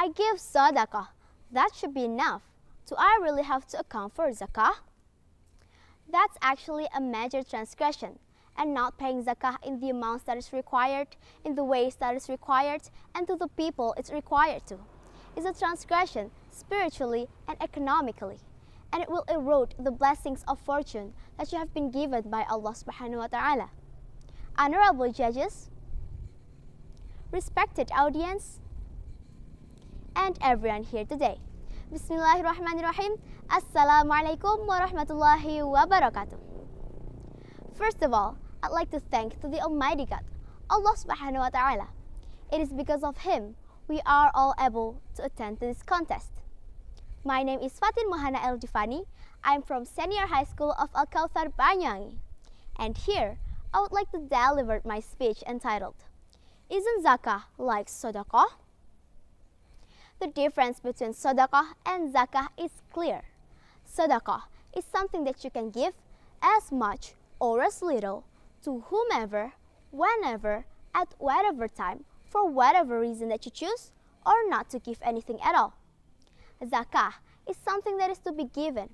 I give sadaqah. That should be enough. Do I really have to account for zakah? That's actually a major transgression, and not paying zakah in the amounts that is required, in the ways that is required, and to the people it's required to, is a transgression spiritually and economically, and it will erode the blessings of fortune that you have been given by Allah subhanahu wa ta'ala. Honorable judges, respected audience, and everyone here today. Bismillahirrahmanirrahim. Assalamualaikum warahmatullahi wabarakatuh. First of all, I'd like to thank to the Almighty God, Allah subhanahu wa ta'ala. It is because of Him we are all able to attend to this contest. My name is Fatin Mohana El Difani. I'm from Senior High School of Al Kautsar Banyuwangi. And here, I would like to deliver my speech entitled, Isn't Zakah like Sadaqah? The difference between Sadaqah and Zakah is clear. Sadaqah is something that you can give as much or as little to whomever, whenever, at whatever time, for whatever reason that you choose, or not to give anything at all. Zakah is something that is to be given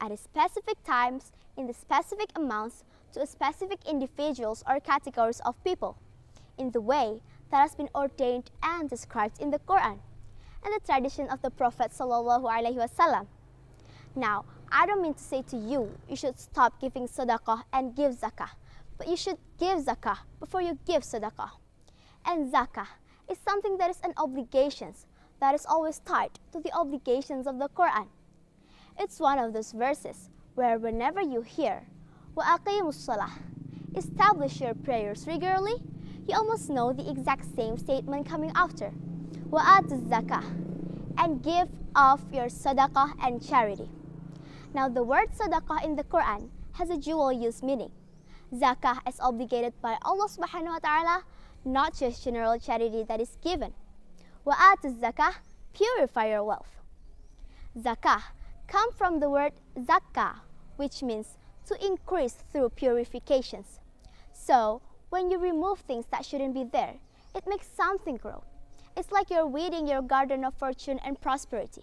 at specific times in the specific amounts to specific individuals or categories of people, in the way that has been ordained and described in the Quran and the tradition of the Prophet sallallahu alaihi wasallam. Now, I don't mean to say to you, you should stop giving sadaqah and give zakah, but you should give zakah before you give sadaqah. And zakah is something that is an obligation that is always tied to the obligations of the Quran. It's one of those verses where whenever you hear, وَأَقِيمُوا الصَّلَاةَ, establish your prayers regularly, you almost know the exact same statement coming after, وَآتُوا الزَّكَاةَ, and give of your sadaqah and charity. Now the word sadaqah in the Quran has a dual use meaning. Zakah is obligated by Allah subhanahu wa ta'ala, not just general charity that is given. وَآتُوا الزَّكَاةَ, purify your wealth. Zakah comes from the word zakah, which means to increase through purifications. So when you remove things that shouldn't be there, it makes something grow. It's like you're weeding your garden of fortune and prosperity.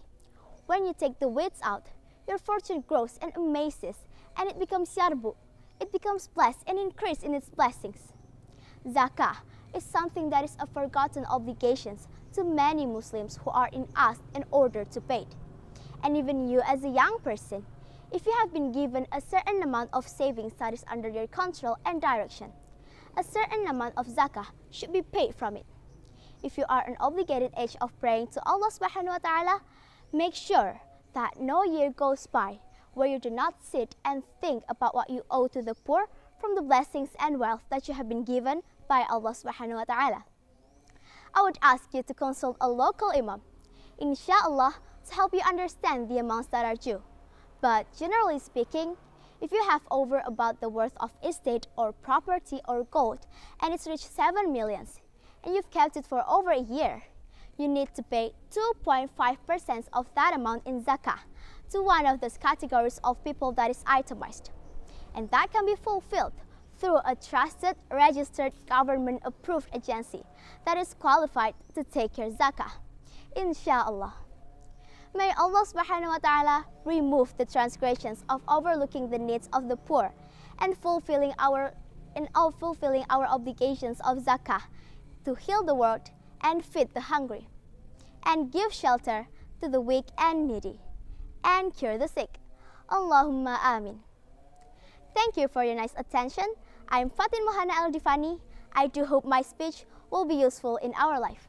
When you take the weeds out, your fortune grows and amazes, and it becomes yarbu. It becomes blessed and increased in its blessings. Zakah is something that is a forgotten obligation to many Muslims who are asked in order to pay it. And even you as a young person, if you have been given a certain amount of savings that is under your control and direction, a certain amount of zakah should be paid from it. If you are an obligated age of praying to Allah subhanahu wa ta'ala, make sure that no year goes by where you do not sit and think about what you owe to the poor from the blessings and wealth that you have been given by Allah subhanahu wa ta'ala. I would ask you to consult a local imam, inshallah, to help you understand the amounts that are due. But generally speaking, if you have over about the worth of estate or property or gold and it's reached 7 million and you've kept it for over a year, you need to pay 2.5% of that amount in zakah to one of those categories of people that is itemized. And that can be fulfilled through a trusted, registered, government-approved agency that is qualified to take your zakah, inshallah. May Allah subhanahu wa ta'ala remove the transgressions of overlooking the needs of the poor and fulfilling our obligations of zakah to heal the world and feed the hungry, and give shelter to the weak and needy, and cure the sick. Allahumma amin. Thank you for your nice attention. I'm Fatin Mohana El Difani. I do hope my speech will be useful in our life.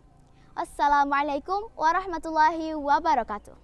Assalamualaikum warahmatullahi wabarakatuh.